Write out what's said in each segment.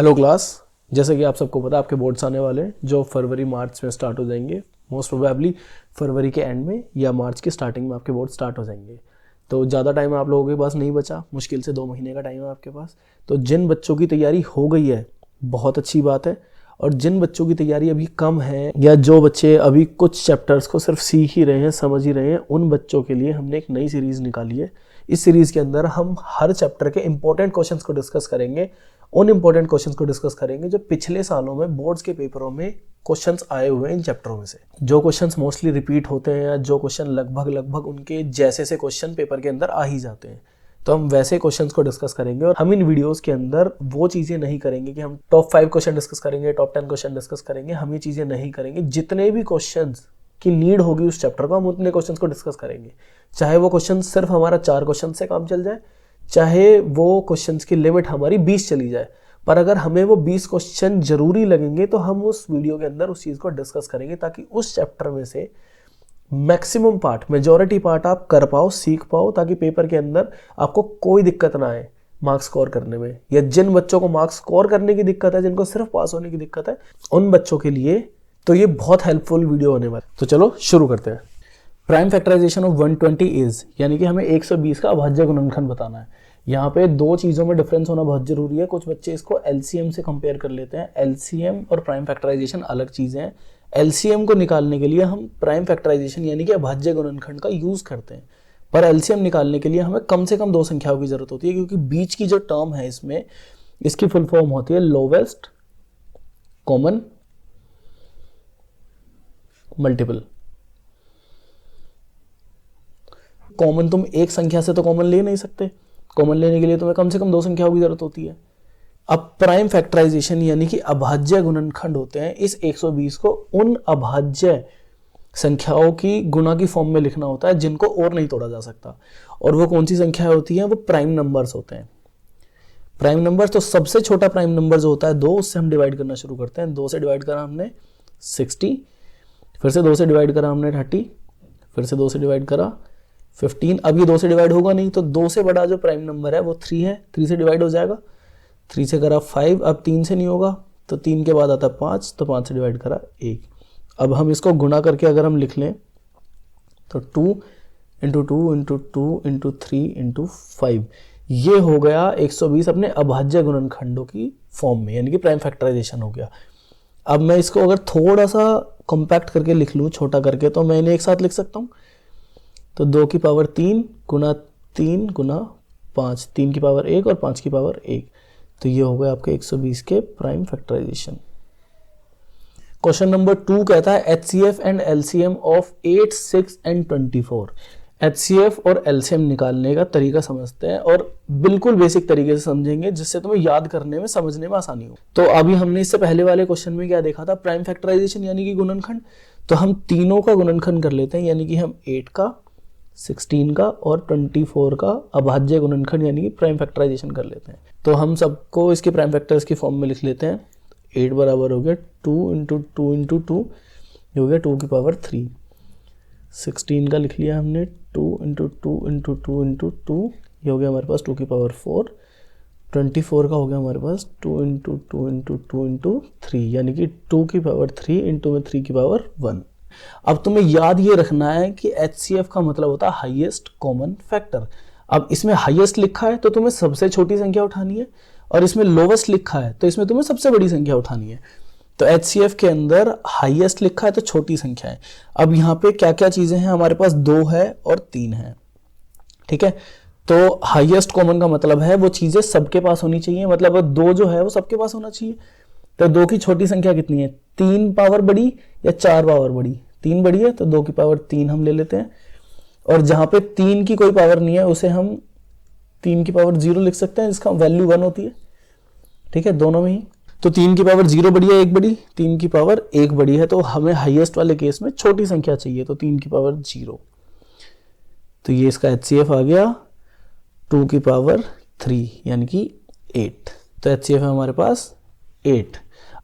Hello class, जैसे कि आप सबको पता है आपके बोर्ड्स आने वाले हैं जो फरवरी मार्च में स्टार्ट हो जाएंगे। मोस्ट प्रोबेबली फरवरी के एंड में या मार्च की स्टार्टिंग में आपके बोर्ड स्टार्ट हो जाएंगे। तो ज़्यादा टाइम आप लोगों के पास नहीं बचा, मुश्किल से 2 महीने का टाइम है आपके पास। तो जिन बच्चों की तैयारी हो गई है बहुत अच्छी बात है, और जिन बच्चों की तैयारी अभी कम है या जो बच्चे अभी कुछ चैप्टर्स को सिर्फ सीख ही रहे हैं, समझ ही रहे हैं, उन बच्चों के लिए हमने एक नई सीरीज़ निकाली है। इस सीरीज़ के अंदर हम हर चैप्टर के इंपॉर्टेंट क्वेश्चंस को डिस्कस करेंगे। उन इंपॉर्टेंट क्वेश्चंस को डिस्कस करेंगे जो पिछले सालों में बोर्ड्स के पेपरों में क्वेश्चंस आए हुए हैं इन चैप्टरों में से। जो क्वेश्चंस मोस्टली रिपीट होते हैं या जो क्वेश्चन लगभग उनके जैसे से क्वेश्चन पेपर के अंदर आ ही जाते हैं, तो हम वैसे क्वेश्चंस को डिस्कस करेंगे। और हम इन वीडियोस के अंदर वो चीज़ें नहीं करेंगे कि हम टॉप 5 क्वेश्चन डिस्कस करेंगे, टॉप 10 क्वेश्चन डिस्कस करेंगे। हम ये चीज़ें नहीं करेंगे। जितने भी क्वेश्चंस की नीड होगी उस चैप्टर को, हम उतने क्वेश्चंस को डिस्कस करेंगे। चाहे वो क्वेश्चन सिर्फ हमारा 4 क्वेश्चन से काम चल जाए, चाहे वो क्वेश्चंस की लिमिट हमारी 20 चली जाए, पर अगर हमें वो 20 क्वेश्चन जरूरी लगेंगे तो हम उस वीडियो के अंदर उस चीज़ को डिस्कस करेंगे, ताकि उस चैप्टर में से मैक्सिमम पार्ट, मेजॉरिटी पार्ट आप कर पाओ, सीख पाओ, ताकि पेपर के अंदर आपको कोई दिक्कत ना आए मार्क्स स्कोर करने में। या जिन बच्चों को मार्क्स स्कोर करने की दिक्कत है, जिनको सिर्फ पास होने की दिक्कत है, उन बच्चों के लिए तो ये बहुत हेल्पफुल वीडियो होने वाला है। तो चलो शुरू करते हैं। प्राइम फैक्टराइजेशन ऑफ 120 इज, यानी कि हमें 120 का अभाज्य गुणनखंड बताना है। यहाँ पे 2 चीज़ों में डिफरेंस होना बहुत जरूरी है। कुछ बच्चे इसको एलसीएम से कंपेयर कर लेते हैं। एलसीएम और प्राइम फैक्टराइजेशन अलग चीज़ें हैं। एलसीएम को निकालने के लिए हम प्राइम फैक्टराइजेशन यानी कि अभाज्य गुणनखंड का यूज़ करते हैं, पर एलसीएम निकालने के लिए हमें कम से कम 2 संख्याओं की जरूरत होती है, क्योंकि बीच की जो टर्म है इसमें, इसकी फुल फॉर्म होती है लोवेस्ट कॉमन मल्टीपल। कॉमन तुम एक संख्या से तो कॉमन ले नहीं सकते, कॉमन लेने के लिए तुम्हें कम से कम 2 संख्याओं की जरूरत होती है। अब प्राइम फैक्टराइजेशन यानी कि अभाज्य गुणनखंड होते हैं। इस 120 को उन अभाज्य संख्याओं की गुणा की फॉर्म में लिखना होता है जिनको और नहीं तोड़ा जा सकता। और वो कौन सी संख्याएं होती हैं? वो प्राइम नंबर्स होते हैं। प्राइम नंबर्स, तो सबसे छोटा प्राइम नंबर जो होता है 2, उससे हम डिवाइड करना शुरू करते हैं। 2 से डिवाइड करा हमने 60, फिर से 2 से डिवाइड करा हमने 30, फिर से 2 से डिवाइड करा 15। अब ये 2 से डिवाइड होगा नहीं, तो 2 से बड़ा जो प्राइम नंबर है वो 3 है। 3 से डिवाइड हो जाएगा, 3 से करा 5, अब 3 से नहीं होगा, तो 3 के बाद आता है 5, तो 5 से डिवाइड करा 1। अब हम इसको गुणा करके अगर हम लिख लें तो 2 इंटू 2 इंटू 2 इंटू 3 इंटू 5, ये हो गया 120 अपने अभाज्य गुणनखंडों की फॉर्म में, यानी कि प्राइम फैक्टराइजेशन हो गया। अब मैं इसको अगर थोड़ा सा कॉम्पैक्ट करके लिख लूँ, छोटा करके, तो मैं इन्हें एक साथ लिख सकता हूँ। तो 2 की पावर 3 गुना 3 गुना 5, 3 की पावर 1 और 5 की पावर 1, तो ये हो गया आपके 120 के प्राइम फैक्टराइजेशन। क्वेश्चन नंबर 2 कहता है HCF and LCM of 8, 6 and 24। HCF और एलसीएम निकालने का तरीका समझते हैं, और बिल्कुल बेसिक तरीके से समझेंगे, जिससे तुम्हें याद करने में, समझने में आसानी हो। तो अभी हमने इससे पहले वाले क्वेश्चन में क्या देखा था? प्राइम फैक्टराइजेशन यानी कि गुणनखंड। तो हम तीनों का गुणनखंड कर लेते हैं, यानी कि हम 8 का, 16 का और 24 का अभाज्य गुणनखंड यानी कि प्राइम फैक्टराइजेशन कर लेते हैं। तो हम सबको इसके प्राइम फैक्टर्स की फॉर्म में लिख लेते हैं। 8 बराबर हो गया 2 इंटू 2 इंटू 2, ये हो गया 2 की पावर 3। 16 का लिख लिया हमने 2 इंटू 2 इंटू 2 इंटू 2, ये हो गया हमारे पास 2 की पावर 4। 24 का हो गया हमारे पास 2 इंटू 2 इंटू 2 इंटू 3, यानी कि 2 की पावर 3 इंटू में 3 की पावर 1। अब तुम्हें याद ये रखना है कि HCF का मतलब होता है हाईएस्ट कॉमन फैक्टर। अब इसमें हाईएस्ट लिखा है तो तुम्हें सबसे छोटी संख्या उठानी है, और इसमें लोवेस्ट लिखा है तो इसमें तुम्हें सबसे बड़ी संख्या उठानी है। तो HCF के अंदर हाईएस्ट लिखा है तो छोटी संख्या है। अब यहाँ पे क्या क्या चीजें हैं? हमारे पास 2 है और 3 है, ठीक है। तो हाईएस्ट कॉमन का मतलब है वो चीजें सबके पास होनी चाहिए, मतलब 2 जो है वो सबके पास होना चाहिए। तो 2 की छोटी संख्या कितनी है? 3 पावर बड़ी या 4 पावर बड़ी? 3 बड़ी है, तो 2 की पावर 3 हम ले लेते हैं। और जहां पे 3 की कोई पावर नहीं है उसे हम 3 की पावर 0 लिख सकते हैं, जिसका वैल्यू 1 होती है, ठीक है, दोनों में ही। तो 3 की पावर 0 बड़ी है, 1 बड़ी, 3 की पावर 1 बड़ी है, तो हमें हाईएस्ट वाले केस में छोटी संख्या चाहिए, तो 3 की पावर 0। तो ये इसका HCF आ गया 2 की पावर 3 यानी कि 8। तो HCF है हमारे पास 8।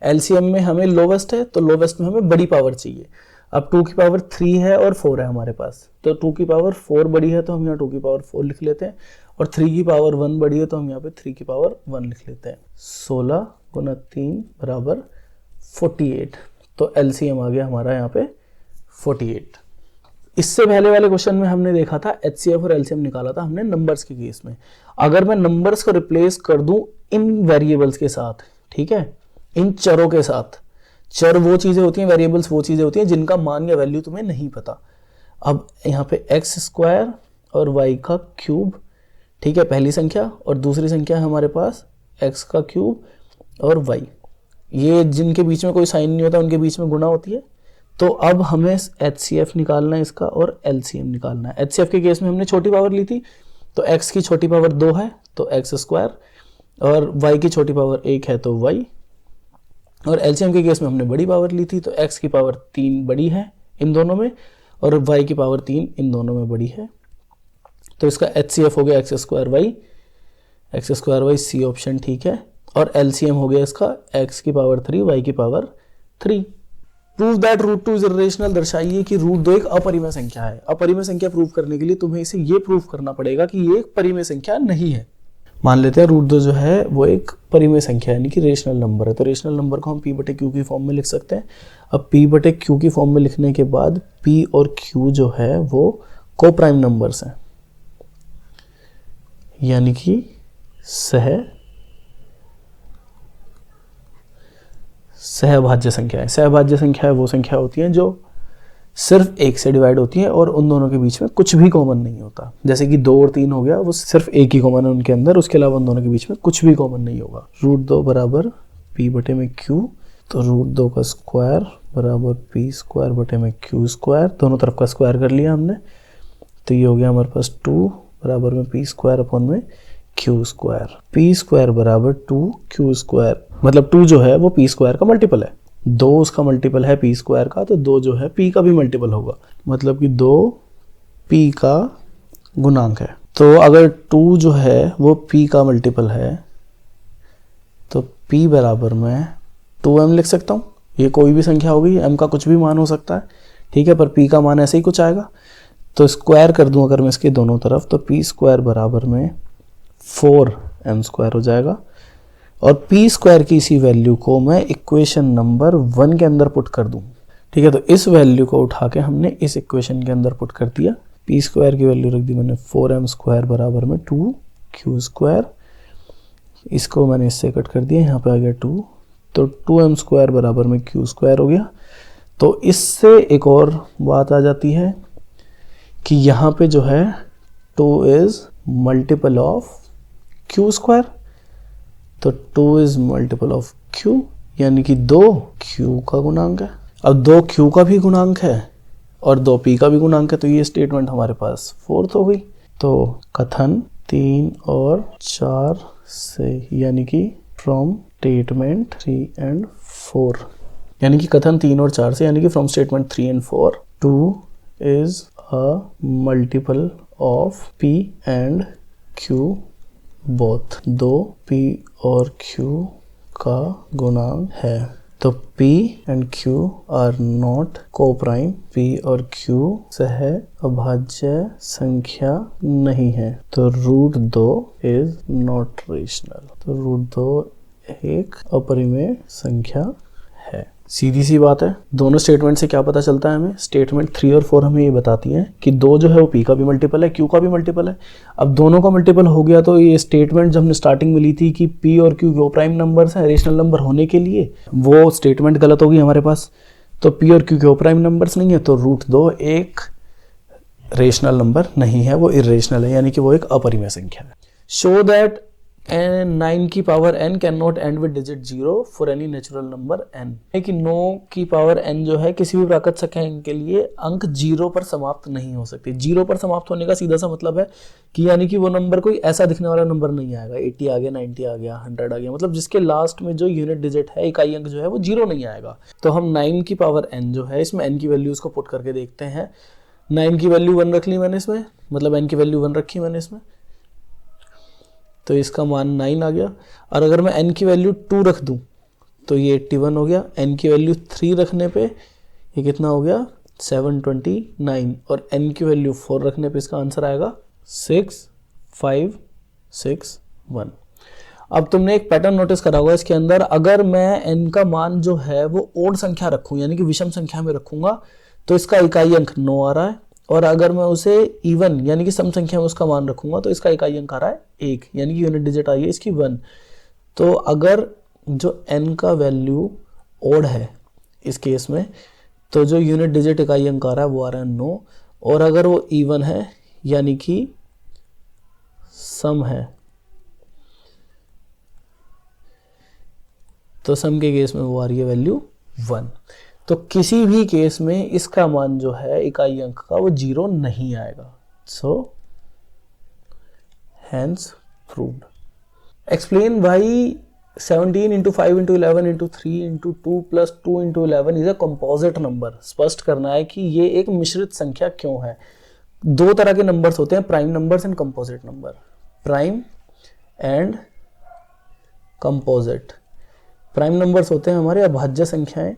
एलसीएम में हमें लोवेस्ट है, तो लोवेस्ट में हमें बड़ी पावर चाहिए। अब 2 की पावर 3 है और 4 है हमारे पास, तो 2 की पावर 4 बड़ी है तो हम यहाँ 2 की पावर 4 लिख लेते हैं, और 3 की पावर 1 बड़ी है तो हम यहाँ पे 3 की पावर 1 लिख लेते हैं। 16 गुना 3 बराबर 48। तो एलसीएम आ गया हमारा यहाँ पे 48। इससे पहले वाले क्वेश्चन में हमने देखा था एचसीएफ और एलसीएम निकाला था हमने नंबर्स के केस में। अगर मैं नंबर्स को रिप्लेस कर दूं इन वेरिएबल्स के साथ, ठीक है, इन चरों के साथ, चर वो चीजें होती हैं, वेरिएबल्स वो चीजें होती हैं जिनका मान या वैल्यू तुम्हें नहीं पता। अब यहाँ पे एक्स स्क्वायर और वाई का क्यूब, ठीक है, पहली संख्या, और दूसरी संख्या है हमारे पास एक्स का क्यूब और वाई, ये जिनके बीच में कोई साइन नहीं होता उनके बीच में गुणा होती है। तो अब हमें एचसीएफ निकालना है इसका और एलसीएम निकालना है। एचसीएफ के केस में हमने छोटी पावर ली थी, तो एक्स की छोटी पावर 2 है तो एक्स स्क्वायर, और वाई की छोटी पावर 1 है तो वाई, और एलसीएम के केस में हमने बड़ी पावर ली थी, तो एक्स की पावर 3 बड़ी है इन दोनों में और वाई की पावर 3 इन दोनों में बड़ी है। तो इसका एचसीएफ हो गया x square y, C option ठीक है, और एलसीएम हो गया इसका एक्स की पावर 3 वाई की power 3। Prove that root 2 is irrational, दर्शाइए कि रूट 2 एक अपरिमेय संख्या है। अपरिमेय संख्या प्रूव करने के लिए तुम्हें इसे ये प्रूव करना पड़ेगा कि ये एक परिमेय संख्या नहीं है। मान लेते हैं रूट 2 जो है वो एक परिमेय संख्या यानी कि रेशनल नंबर है, तो रेशनल नंबर को हम p बटे क्यू की फॉर्म में लिख सकते हैं। अब p बटे क्यू की फॉर्म में लिखने के बाद p और q जो है वो को प्राइम नंबर्स हैं, यानी कि सहभाज्य संख्या है। सहभाज्य संख्या वो संख्या होती है जो सिर्फ एक से डिवाइड होती है और उन दोनों के बीच में कुछ भी कॉमन नहीं होता। जैसे कि 2 और 3 हो गया, वो सिर्फ एक ही कॉमन है उनके अंदर, उसके अलावा उन दोनों के बीच में कुछ भी कॉमन नहीं होगा। रूट 2 बराबर p बटे में q, तो रूट 2 का स्क्वायर बराबर p स्क्वायर बटे में q स्क्वायर, दोनों तरफ का स्क्वायर कर लिया हमने, तो ये हो गया हमारे पास 2 बराबर में p स्क्वायर अपॉन में q स्क्वायर। p स्क्वायर बराबर 2q स्क्वायर, मतलब 2 जो है वो p स्क्वायर का मल्टीपल है, 2 उसका मल्टीपल है p स्क्वायर का, तो 2 जो है p का भी मल्टीपल होगा, मतलब कि 2 p का गुणांक है। तो अगर 2 जो है वो p का मल्टीपल है तो p बराबर में 2m लिख सकता हूँ। ये कोई भी संख्या होगी, m का कुछ भी मान हो सकता है, ठीक है, पर p का मान ऐसे ही कुछ आएगा। तो स्क्वायर कर दूं अगर मैं इसके दोनों तरफ, तो p स्क्वायर बराबर में 4m स्क्वायर हो जाएगा, और p स्क्वायर की इसी वैल्यू को मैं इक्वेशन नंबर 1 के अंदर पुट कर दूं, ठीक है। तो इस वैल्यू को उठा के हमने इस इक्वेशन के अंदर पुट कर दिया। p स्क्वायर की वैल्यू रख दी मैंने 4m स्क्वायर बराबर में 2q स्क्वायर, इसको मैंने इससे कट कर दिया, यहाँ पे आ गया 2, तो 2m स्क्वायर बराबर में q स्क्वायर हो गया। तो इससे एक और बात आ जाती है कि यहाँ पे जो है 2 is multiple of q square, तो 2 इज मल्टीपल ऑफ q, यानी कि 2 q का गुणांक है। अब 2 q का भी गुणांक है और 2 p का भी गुणांक है, तो ये स्टेटमेंट हमारे पास 4th हो गई। तो कथन 3 और 4 से, यानी कि फ्रॉम स्टेटमेंट 3 and 4, यानी कि कथन 3 और 4 से, यानी कि from statement 3 and 4, 2 is a multiple of p and q both, 2 p और q का गुणांक है। तो p and q are not coprime, p और q सह अभाज्य संख्या नहीं है, तो रूट 2 इज नॉट रेशनल, तो रूट 2 एक अपरिमेय संख्या है। सीधी सी बात है। दोनों स्टेटमेंट से क्या पता चलता है हमें? स्टेटमेंट 3 और 4 हमें ये बताती हैं कि 2 जो है वो p का भी मल्टीपल है, q का भी मल्टीपल है। अब दोनों का मल्टीपल हो गया तो ये स्टेटमेंट जब हमने स्टार्टिंग में ली थी कि p और q को प्राइम नंबर्स हैं रेशनल नंबर होने के लिए, वो स्टेटमेंट गलत होगी हमारे पास। तो p और q को प्राइम नंबर्स नहीं है, तो रूट 2 एक रेशनल नंबर नहीं है, वो इरेशनल है, यानी कि वो एक अपरिमेय संख्या है। शो दैट 9 की power n can not and with digit 0 for any natural number n, है कि 9 की पावर n जो है किसी भी प्राकृत संख्या के लिए अंक 0 पर समाप्त नहीं हो सकती। 0 पर समाप्त होने का सीधा सा मतलब है कि यानी कि वो नंबर कोई ऐसा दिखने वाला नंबर नहीं आएगा, 80 आ गया, 90 आ गया, 100 आ गया, मतलब जिसके लास्ट में जो यूनिट डिजिट है, इकाई अंक जो है वो 0 नहीं आएगा। तो हम 9 की पावर n जो है, इसमें n की वैल्यूज को पुट करके देखते हैं। 9 की वैल्यू 1 रख ली मैंने इसमें, मतलब n की वैल्यू 1 रखी मैंने इसमें, तो इसका मान 9 आ गया। और अगर मैं n की वैल्यू 2 रख दूं तो ये 81 हो गया। n की वैल्यू 3 रखने पे ये कितना हो गया? 729। और n की वैल्यू 4 रखने पे इसका आंसर आएगा 6561। अब तुमने एक पैटर्न नोटिस करा होगा इसके अंदर, अगर मैं n का मान जो है वो ओड संख्या रखूं यानी कि विषम संख्या में रखूंगा तो इसका इकाई अंक 9 आ रहा है, और अगर मैं उसे इवन यानी कि सम संख्या में उसका मान रखूंगा तो इसका इकाई अंक आ रहा है 1, यानी कि यूनिट डिजिट आई है इसकी 1। तो अगर जो n का वैल्यू ओड है इस केस में, तो जो यूनिट डिजिट इकाई अंक आ रहा है वो आ रहा है 9, और अगर वो इवन है यानी कि सम है तो सम के केस में वो आ रही है वैल्यू 1। तो किसी भी केस में इसका मान जो है इकाई अंक का वो 0 नहीं आएगा। So hence proved. Explain why 17 into 5 into 11 into 3 into 2 plus 2 into 11 is a composite number. स्पष्ट करना है कि ये एक मिश्रित संख्या क्यों है। दो तरह के नंबर्स होते हैं, prime numbers and composite number. Prime and composite. Prime numbers होते हैं हमारे अभाज्य संख्याएं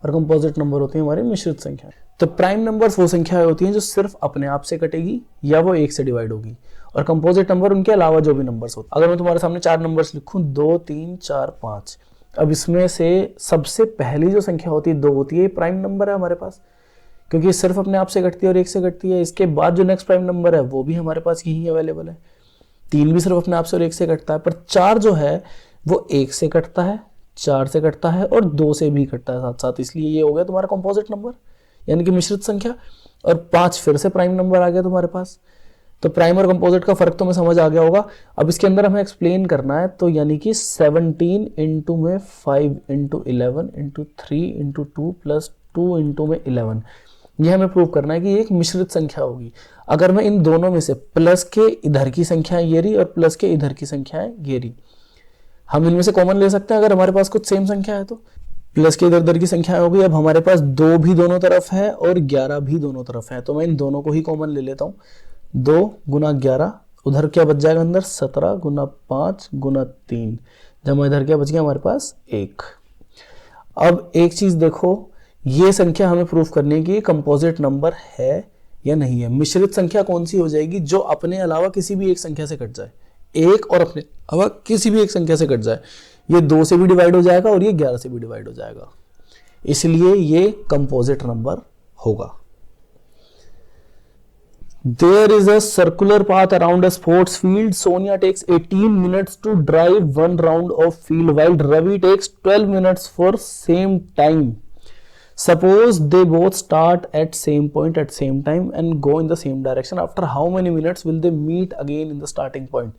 और कंपोजिट नंबर होते हैं हमारे मिश्रित संख्याएं। तो प्राइम नंबर्स वो संख्याएं होती हैं जो सिर्फ अपने आप से कटेगी या वो 1 से डिवाइड होगी, और कंपोजिट नंबर उनके अलावा जो भी नंबर्स होते हैं। अगर मैं तुम्हारे सामने 4 नंबर्स लिखूं 2 3 4 5, अब इसमें से सबसे पहली जो संख्या होती है 2 होती है, प्राइम नंबर है हमारे पास क्योंकि सिर्फ अपने आप से कटती है और 1 से कटती है। इसके बाद जो नेक्स्ट प्राइम नंबर है वो भी हमारे पास यही अवेलेबल है। 3 भी सिर्फ अपने आप से और 1 से कटता है, पर 4 जो है वो 1 से कटता है, 4 से कटता है और 2 से भी कटता है साथ साथ, इसलिए ये हो गया तुम्हारा कंपोजिट नंबर यानी कि मिश्रित संख्या। और 5 फिर से प्राइम नंबर आ गया तुम्हारे पास। तो प्राइम और कंपोजिट का फर्क तुम्हें समझ आ गया होगा। अब इसके अंदर हमें एक्सप्लेन करना है, तो यानी कि 17 इंटू में 5 into 11 into 3 into 2 plus 2 into में 11, ये हमें प्रूव करना है कि एक मिश्रित संख्या होगी। अगर मैं इन दोनों में से प्लस के इधर की संख्या ये रही और प्लस के इधर की संख्या ये रही, हम इनमें से कॉमन ले सकते हैं अगर हमारे पास कुछ सेम संख्या है तो। प्लस के इधर उधर की संख्या हो गई। अब हमारे पास 2 भी दोनों तरफ है और 11 भी दोनों तरफ है, तो मैं इन दोनों को ही कॉमन ले लेता हूं। 2 गुना 11, उधर क्या बच जाएगा अंदर 17 गुना 5 गुना 3, जमा इधर क्या बच गया हमारे पास 1। अब एक चीज देखो, ये संख्या हमें प्रूफ करनी है कि ये कंपोजिट नंबर है या नहीं है। मिश्रित संख्या कौन सी हो जाएगी? जो अपने अलावा किसी भी एक संख्या से कट जाए, एक और अपने अलावा किसी भी एक संख्या से कट जाए। ये 2 से भी डिवाइड हो जाएगा और ये 11 से भी डिवाइड हो जाएगा, इसलिए ये कंपोजिट नंबर होगा। There is a circular path around a sports field. Sonia takes 18 minutes to drive one round of field while Ravi takes 12 minutes for same time. Suppose they both start at same point at same time and go in the same direction. After how many minutes will they meet again in the starting point?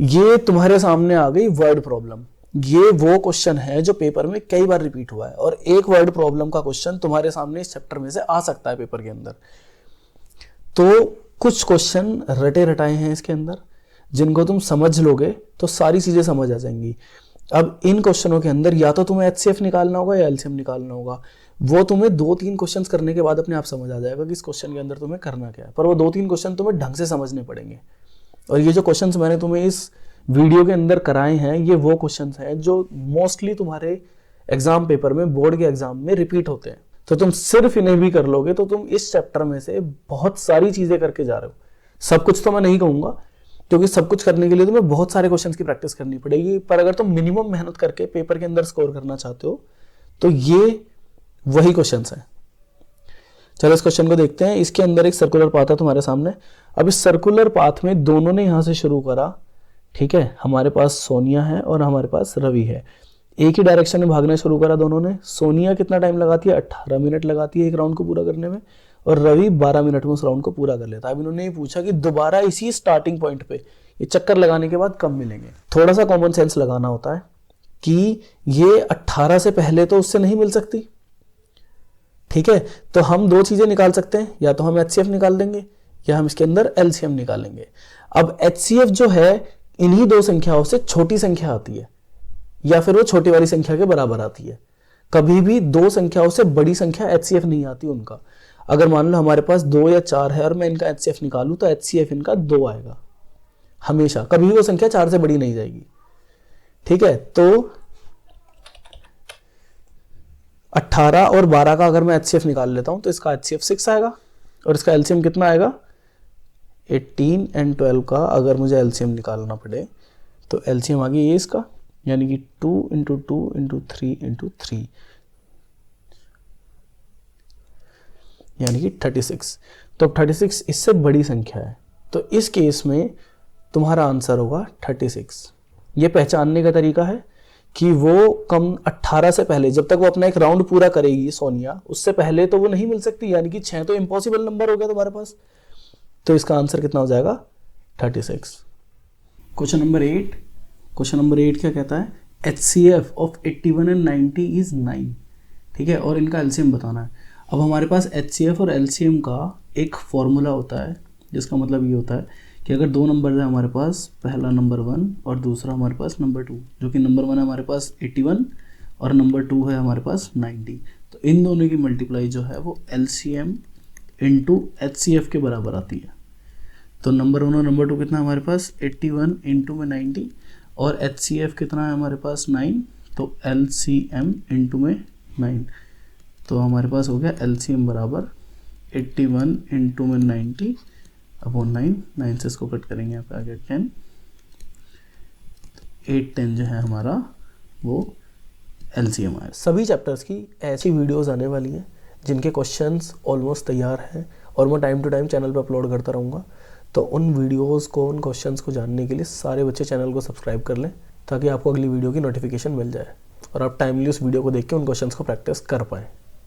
ये तुम्हारे सामने आ गई word problem. ये वो question है जो paper में कई बार रिपीट हुआ है, और एक वर्ड प्रॉब्लम का क्वेश्चन तुम्हारे सामने इस चैप्टर में से आ सकता है पेपर के अंदर। तो कुछ क्वेश्चन रटे रटाए हैं इसके अंदर, जिनको तुम समझ लोगे तो सारी चीजें समझ आ जाएंगी। अब इन क्वेश्चनों के अंदर या तो तुम्हें एचसीएफ निकालना होगा या एलसीएम निकालना होगा। वो तुम्हें 2-3 क्वेश्चंस करने के बाद अपने आप समझ आ जाएगा कि इस क्वेश्चन के अंदर तुम्हें करना क्या है, पर वो 2-3 क्वेश्चन तुम्हें ढंग से समझने पड़ेंगे। और ये जो क्वेश्चंस मैंने तुम्हें इस वीडियो के अंदर कराए हैं, ये वो क्वेश्चंस हैं जो मोस्टली तुम्हारे एग्जाम पेपर में, बोर्ड के एग्जाम में रिपीट होते हैं। तो तुम सिर्फ इन्हें भी कर लोगे तो तुम इस चैप्टर में से बहुत सारी चीजें करके जा रहे हो। सब कुछ तो मैं नहीं कहूंगा, क्योंकि सब कुछ करने के लिए तुम्हें बहुत सारे क्वेश्चंस की प्रैक्टिस करनी पड़ेगी, पर अगर तुम मिनिमम मेहनत करके पेपर के अंदर स्कोर करना चाहते हो तो ये वही क्वेश्चंस हैं। चलो इस क्वेश्चन को देखते हैं। इसके अंदर एक सर्कुलर पाथ है तुम्हारे सामने। अब इस सर्कुलर पाथ में दोनों ने यहां से शुरू करा, ठीक है। हमारे पास सोनिया है और हमारे पास रवि है। एक ही डायरेक्शन में भागना शुरू करा दोनों ने। सोनिया कितना टाइम लगाती है? 18 मिनट लगाती है एक राउंड को पूरा करने में, और रवि 12 मिनट में उस राउंड को पूरा कर लेता है। अब इन्होंने ये पूछा कि दोबारा इसी स्टार्टिंग पॉइंट पे ये चक्कर लगाने के बाद कब मिलेंगे। थोड़ा सा कॉमन सेंस लगाना होता है कि ये 18 से पहले तो उससे नहीं मिल सकती, ठीक है। तो हम 2 चीजें निकाल सकते हैं, या तो हम एचसीएफ निकाल देंगे या हम इसके अंदर एलसीएम निकालेंगे। अब एचसीएफ जो है इन्हीं 2 संख्याओं से छोटी संख्या आती है, या फिर वो छोटी वाली संख्या के बराबर आती है। कभी भी 2 संख्याओं से बड़ी संख्या एचसीएफ नहीं आती उनका। अगर मान लो हमारे पास 2 या 4 है और मैं इनका एचसीएफ निकालूं तो एचसीएफ इनका 2 आएगा हमेशा, कभी भी वो संख्या 4 से बड़ी नहीं जाएगी, ठीक है। तो 18 और 12 का अगर मैं एचसीएफ निकाल लेता हूं तो इसका एचसीएफ 6 आएगा और इसका एलसीएम कितना आएगा? 18 एंड 12 का अगर मुझे एलसीएम निकालना पड़े तो एलसीएम आ गया ये इसका, यानी कि 2 इंटू 2 इंटू 3 इंटू 3, यानी कि 36। तो अब 36 इससे बड़ी संख्या है, तो इस केस में तुम्हारा आंसर होगा 36। ये पहचानने का तरीका है कि वो कम 18 से पहले, जब तक वो अपना एक राउंड पूरा करेगी सोनिया, उससे पहले तो वो नहीं मिल सकती, यानी कि 6 तो इम्पॉसिबल नंबर हो गया तुम्हारे पास। तो इसका आंसर कितना हो जाएगा 36। क्वेश्चन नंबर 8, क्वेश्चन नंबर 8 क्या कहता है, HCF ऑफ 81 एंड 90 इज 9, ठीक है, और इनका एलसीएम बताना है। अब हमारे पास HCF और LCM का एक फॉर्मूला होता है, जिसका मतलब ये होता है कि अगर दो नंबर है हमारे पास, पहला नंबर 1 और दूसरा हमारे पास नंबर 2, जो कि नंबर 1 है हमारे पास 81 और नंबर 2 है हमारे पास 90, तो इन दोनों की मल्टीप्लाई जो है वो LCM इंटू HCF के बराबर आती है। तो नंबर 1 और नंबर 2 कितना है हमारे पास 81 इंटू में 90, और HCF कितना है हमारे पास 9, तो LCM इंटू में 9, तो हमारे पास हो गया LCM बराबर 81 इंटू में 90 अपॉन 9, 9 से इसको कट करेंगे, यहाँ पे आ गया 10, 8 10 जो है हमारा वो LCM आया। सभी चैप्टर्स की ऐसी वीडियोस आने वाली हैं जिनके क्वेश्चंस ऑलमोस्ट तैयार हैं, और मैं टाइम टू टाइम चैनल पे अपलोड करता रहूँगा। तो उन वीडियोस को, उन क्वेश्चंस को जानने के लिए सारे बच्चे चैनल को सब्सक्राइब कर लें, ताकि आपको अगली वीडियो की नोटिफिकेशन मिल जाए और आप टाइमली उस वीडियो को देख के उन क्वेश्चंस को प्रैक्टिस कर पाएँ।